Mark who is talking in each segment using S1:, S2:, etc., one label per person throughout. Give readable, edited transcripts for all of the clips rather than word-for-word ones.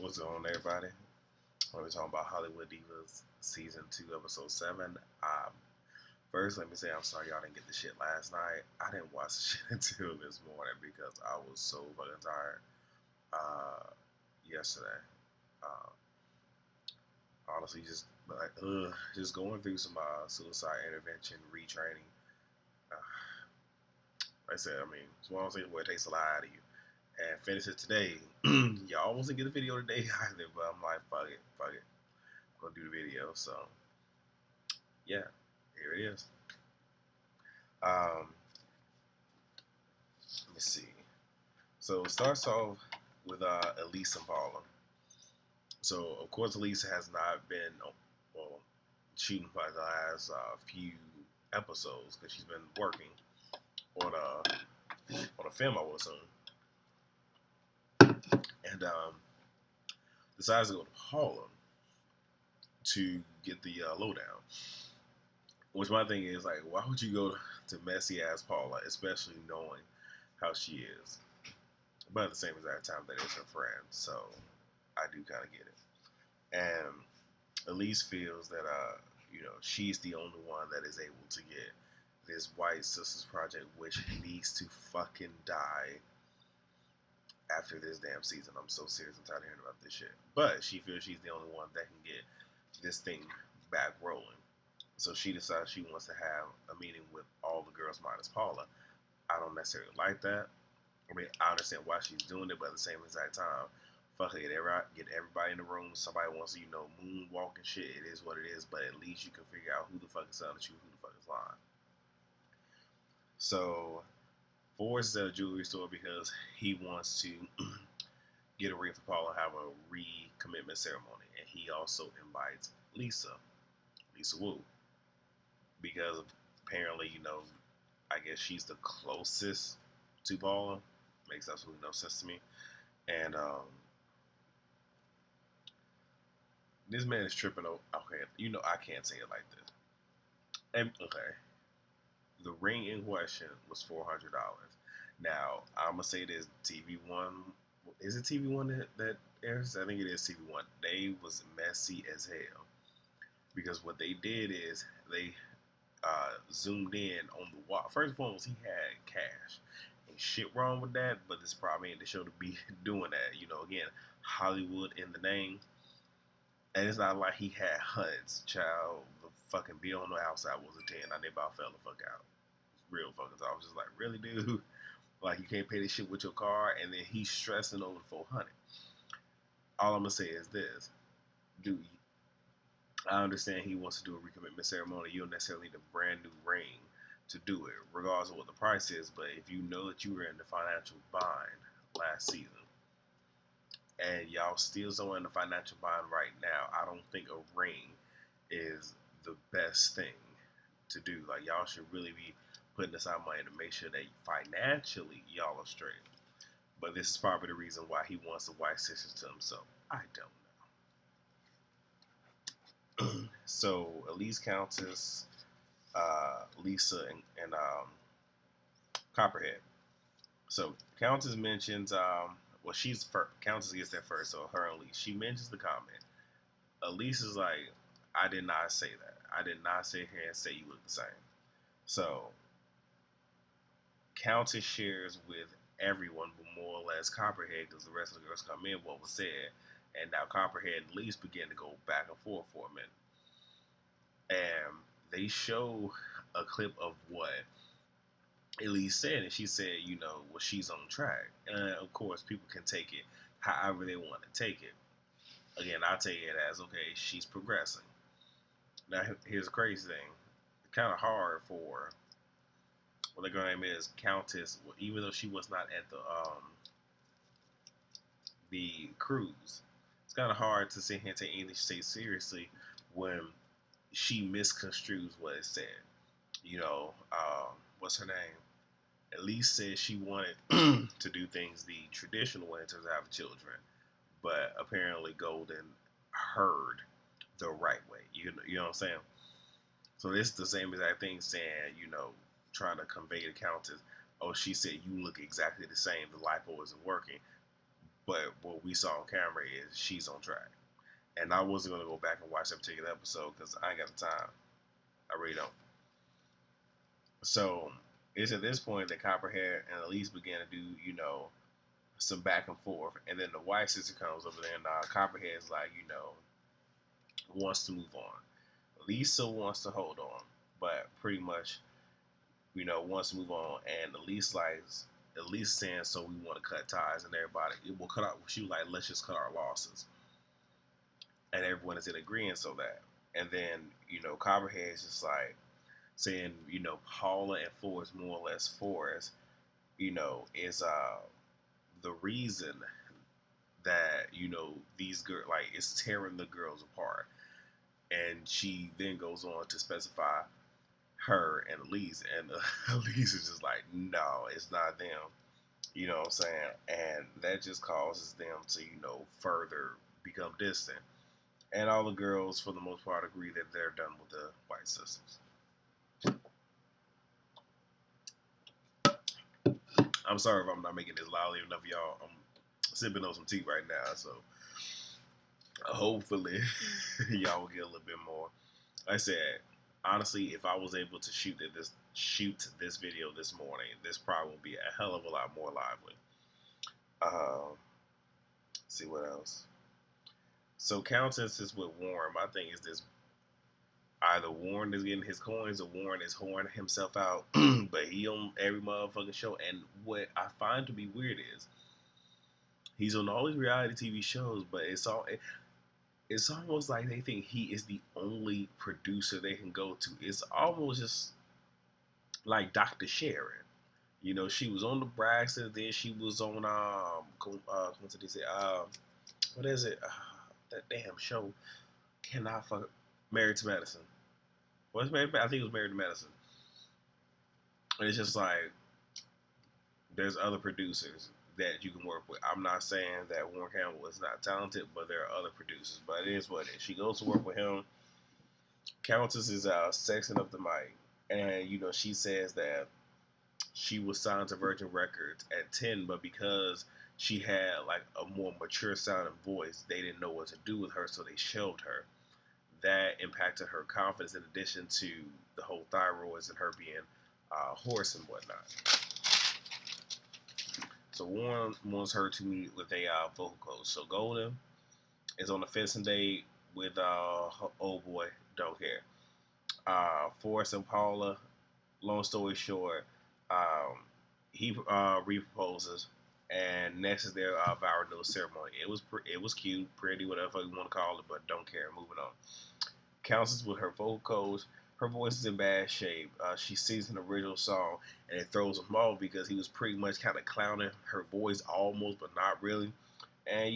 S1: What's going on, everybody? We're talking about Hollywood Divas Season 2, Episode 7. First, let me say I'm sorry y'all didn't get the shit last night. I didn't watch the shit until this morning because I was so fucking tired yesterday. Uh, Honestly, just going through some suicide intervention retraining. Uh, like I said, it's one of those things where it takes a lot out of you. And finish it today. Y'all wasn't get the video today either, but I'm like, fuck it. I'm gonna do the video. So yeah, here it is. Let me see. So it starts off with Elise and Paula. So of course Elise has not been shooting for the last few episodes because she's been working on a film, I would assume, and decides to go to Paula to get the lowdown. Which my thing is, like, why would you go to messy ass Paula, especially knowing how she is? But at the same exact time, that is her friend, so I do kind of get it. And Elise feels that she's the only one that is able to get this White Sisters project, which needs to fucking die after this damn season. I'm so serious. I'm tired of hearing about this shit. But she feels she's the only one that can get this thing back rolling. So she decides she wants to have a meeting with all the girls minus Paula. I don't necessarily like that. I understand why she's doing it, but at the same exact time, fuck it, get everybody in the room. Somebody wants to, moonwalk and shit. It is what it is, but at least you can figure out who the fuck is telling the truth, who the fuck is lying. So, Forrest is at a jewelry store because he wants to get a ring for Paula and have a recommitment ceremony. And he also invites Lisa Wu, because apparently, I guess she's the closest to Paula. Makes absolutely no sense to me. And this man is tripping. Okay, I can't say it like this. And okay, the ring in question was $400. Now I'm gonna say this: TV One, is it TV One that airs? I think it is TV One. They was messy as hell because what they did is they zoomed in on the wall. First and foremost, he had cash. Ain't shit wrong with that, but this probably ain't the show to be doing that. Again, Hollywood in the name. And it's not like he had hunts, child. The fucking bill on the outside was a 10. I about fell the fuck out. Real fucking I was just like, really, dude? Like, you can't pay this shit with your car, and then he's stressing over the 400. All I'm gonna say is this, dude. I understand he wants to do a recommitment ceremony. You don't necessarily need a brand new ring to do it, regardless of what the price is. But if you know that you were in the financial bind last season, and y'all still so in the financial bind right now, I don't think a ring is the best thing to do. Like, y'all should really be putting aside money to make sure that financially y'all are straight. But this is probably the reason why he wants the White Sisters to himself. I don't know. So Elise, Countess, Lisa, and Copperhead. So Countess mentions, she's first. Countess gets there first, so her and Elise. She mentions the comment. Elise is like, I did not say that. I did not sit here and say you look the same. So Countess shares with everyone, but more or less Copperhead, because the rest of the girls come in what was said, and now Copperhead and Elise begin to go back and forth for a minute. And they show a clip of what Elise said, and she said, she's on track. And of course, people can take it however they want to take it. Again, I take it as, okay, she's progressing. Now, here's the crazy thing. It's kind of hard for, what the girl name is, Countess, even though she was not at the cruise. It's kind of hard to sit here and take anything she says seriously when she misconstrues what it said. What's her name? Elise said she wanted to do things the traditional way in terms of having children, but apparently Golden heard the right way. You know what I'm saying? So it's the same exact thing saying, trying to convey to Countess, oh, she said you look exactly the same. The lipo isn't working. But what we saw on camera is she's on track. And I wasn't going to go back and watch that particular episode because I ain't got the time. I really don't. So it's at this point that Copperhead and Elise began to do, some back and forth. And then the white sister comes over there and Copperhead's like, wants to move on. Lisa wants to hold on, but pretty much, wants to move on. And Elise saying, so we want to cut ties, and everybody, it will cut out. She was like, let's just cut our losses. And everyone is in agreement so that. And then, Copperhead is just like saying, Paula and Forrest, more or less Forrest, is the reason that, these girls, like, it's tearing the girls apart. And she then goes on to specify her and Elise, and Elise is just like, no, it's not them. You know what I'm saying? And that just causes them to, further become distant. And all the girls, for the most part, agree that they're done with the white sisters. I'm sorry if I'm not making this loud enough, y'all. I'm sipping on some tea right now, so hopefully y'all will get a little bit more. Like I said, honestly, if I was able to shoot this video this morning, this probably would be a hell of a lot more lively. See what else. So Countess is with Warren. My thing is this: either Warren is getting his coins or Warren is whoring himself out. But he on every motherfucking show. And what I find to be weird is he's on all these reality TV shows, but it's almost like they think he is the only producer they can go to. It's almost just like Dr. Sharon. She was on the Braxton, then she was on what is it? That damn show. Cannot fuck Married to Medicine. What's Married? I think it was Married to Medicine. And it's just like there's other producers that you can work with. I'm not saying that Warren Campbell is not talented, but there are other producers. But it is what it is. She goes to work with him. Countess is sexing up the mic, and she says that she was signed to Virgin Records at 10, but because she had like a more mature sounding voice, they didn't know what to do with her, so they shelved her. That impacted her confidence, in addition to the whole thyroids and her being hoarse and whatnot. So Warren wants her to meet with a vocal coach. So Golden is on a fencing date with her old boy, Don't Care. Forrest and Paula, long story short, he reproposes, and next is their vow renewal ceremony. It was cute, pretty, whatever you want to call it, but don't care. Moving on. Countess with her vocal coach. Her voice is in bad shape. She sings an original song, and it throws him off because he was pretty much kind of clowning her voice almost, but not really. And,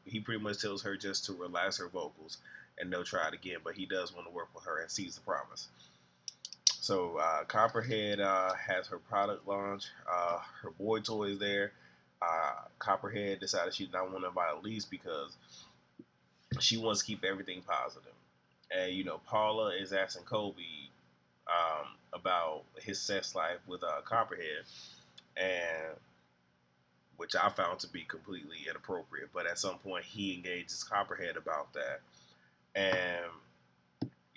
S1: he pretty much tells her just to relax her vocals, and they'll try it again. But he does want to work with her and sees the promise. So Copperhead has her product launch. Her boy toy is there. Copperhead decided she did not want to invite Elise because she wants to keep everything positive. And, Paula is asking Kobe about his sex life with Copperhead, and which I found to be completely inappropriate. But at some point, he engages Copperhead about that. And,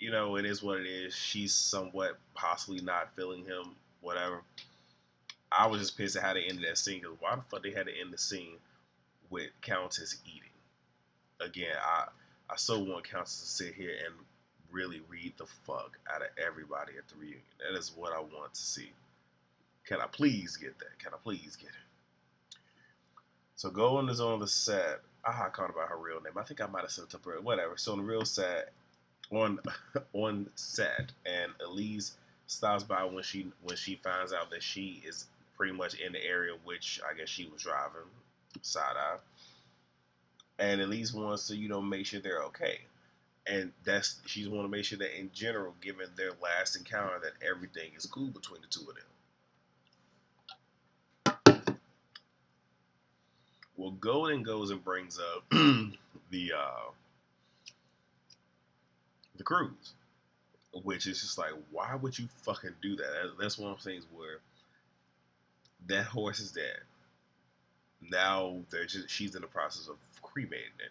S1: it is what it is. She's somewhat possibly not feeling him, whatever. I was just pissed at how they ended that scene, because why the fuck they had to end the scene with Countess eating? Again, I so want Countess to sit here and really read the fuck out of everybody at the reunion. That is what I want to see. Can I please get that? Can I please get it? So Golden is on the set. I caught about her real name. I think I might have said it to her. Whatever. So on the real set, on set, and Elise stops by when she finds out that she is pretty much in the area which I guess she was driving side eye. And Elise wants to, make sure they're okay. And she's want to make sure that in general, given their last encounter, that everything is cool between the two of them. Well, Golden goes and brings up the cruise, which is just like, why would you fucking do that? That's one of the things where that horse is dead. Now she's in the process of cremating it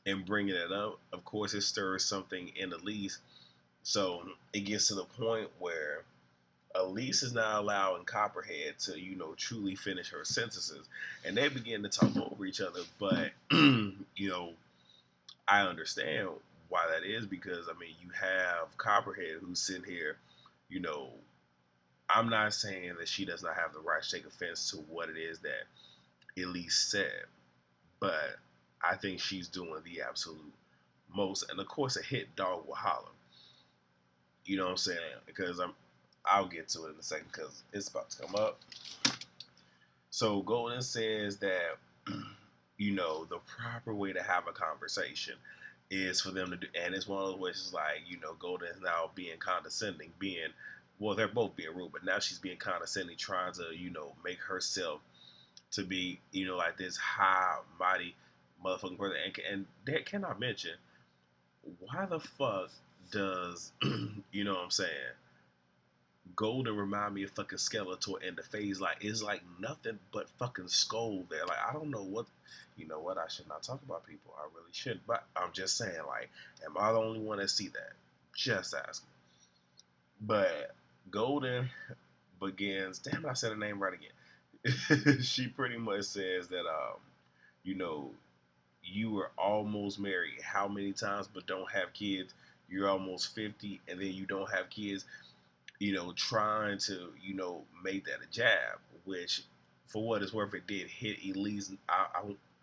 S1: and bringing it up. Of course, it stirs something in Elise, so it gets to the point where Elise is not allowing Copperhead to, truly finish her sentences, and they begin to talk over each other. But I understand why that is, because I mean, you have Copperhead who's sitting here, you know. I'm not saying that she does not have the right to take offense to what it is that Elise said, but I think she's doing the absolute most. And of course, a hit dog will holler. You know what I'm saying? Because I'll get to it in a second because it's about to come up. So Golden says that the proper way to have a conversation is for them to do, and it's one of those ways. It's like Golden is now being condescending, well, they're both being rude, but now she's being condescending, trying to make herself to be like this high mighty motherfucking person. And that cannot mention, why the fuck does what I'm saying, Golden remind me of fucking Skeletor in the face? Like, it's like nothing but fucking skull there. Like, I don't know what, I should not talk about people. I really shouldn't. But I'm just saying, like, am I the only one that see that? Just asking. But Golden begins, damn it, I said her name right again. She pretty much says that, you know, you were almost married how many times but don't have kids? You're almost 50 and then you don't have kids. Trying to, make that a jab, which for what it's worth, it did hit Elise. I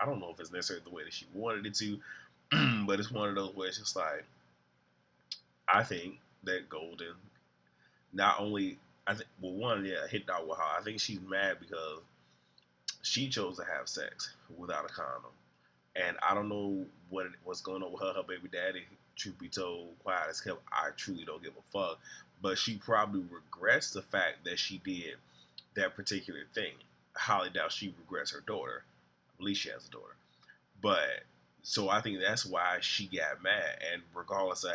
S1: don't know if it's necessarily the way that she wanted it to, but it's one of those where it's just like, I think that Golden, not only, I think, well, one, yeah, hit dog with her. I think she's mad because she chose to have sex without a condom. And I don't know what's going on with her baby daddy. Truth be told, quiet as kept, I truly don't give a fuck. But she probably regrets the fact that she did that particular thing. Highly doubt she regrets her daughter. I believe she has a daughter. But so I think that's why she got mad. And regardless of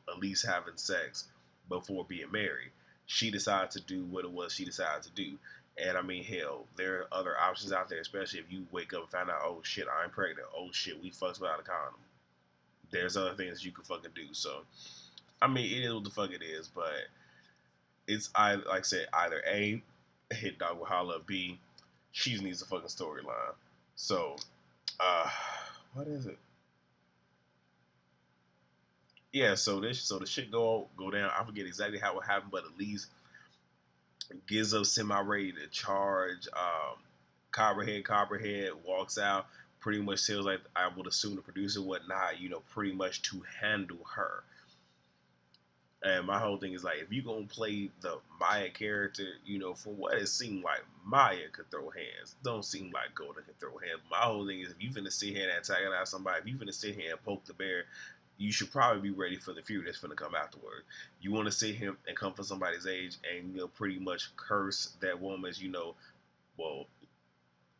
S1: Elise having sex before being married, she decided to do what it was she decided to do. And I mean, hell, there are other options out there, especially if you wake up and find out, oh shit, I'm pregnant. Oh shit, we fucked without a condom. There's other things you can fucking do. So, I mean, it is what the fuck it is, but it's, like I said, either A, hit dog with holla, B, she needs a fucking storyline. So, what is it? Yeah, so the shit go down. I forget exactly how it happened, but at least Gizzo semi-ready to charge. Copperhead walks out. Pretty much feels like, I would assume, the producer whatnot, pretty much to handle her. And my whole thing is like, if you gonna play the Maya character, from what it seemed like, Maya could throw hands. Don't seem like Golden could throw hands. My whole thing is, if you finna sit here and antagonize somebody, if you finna sit here and poke the bear, you should probably be ready for the fury that's finna come afterward. You want to sit here and come for somebody's age and pretty much curse that woman's, well,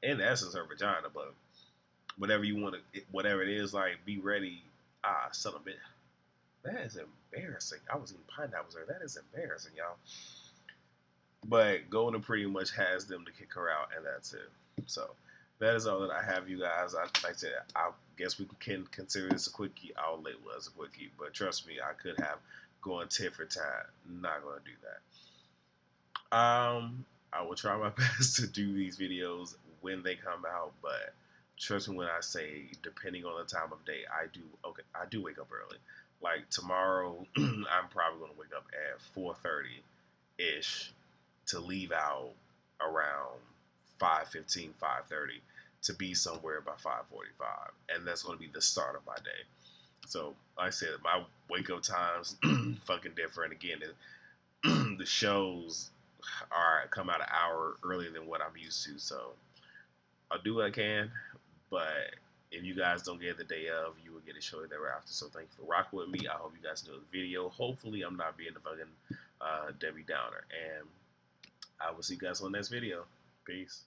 S1: in essence, her vagina, but whatever you want to, whatever it is, like, be ready. Son of a bitch. That is embarrassing. I was eating pineapples there. That is embarrassing, y'all. But Golden pretty much has them to kick her out, and that's it. So that is all that I have, you guys. Like I said, I guess we can consider this a quickie. I'll label it as a quickie, but trust me, I could have gone tit for tat. Not gonna do that. I will try my best to do these videos when they come out, but trust me when I say, depending on the time of day, I do wake up early. Like tomorrow, I'm probably gonna wake up at 4:30 ish to leave out around 5:15, 5:30 to be somewhere by 5:45, and that's gonna be the start of my day. So, like I said, my wake up times fucking different. Again, the shows come out an hour earlier than what I'm used to, so I'll do what I can. But if you guys don't get it the day of, you will get it shortly thereafter. So thank you for rocking with me. I hope you guys enjoyed the video. Hopefully, I'm not being a fucking Debbie Downer, and I will see you guys on the next video. Peace.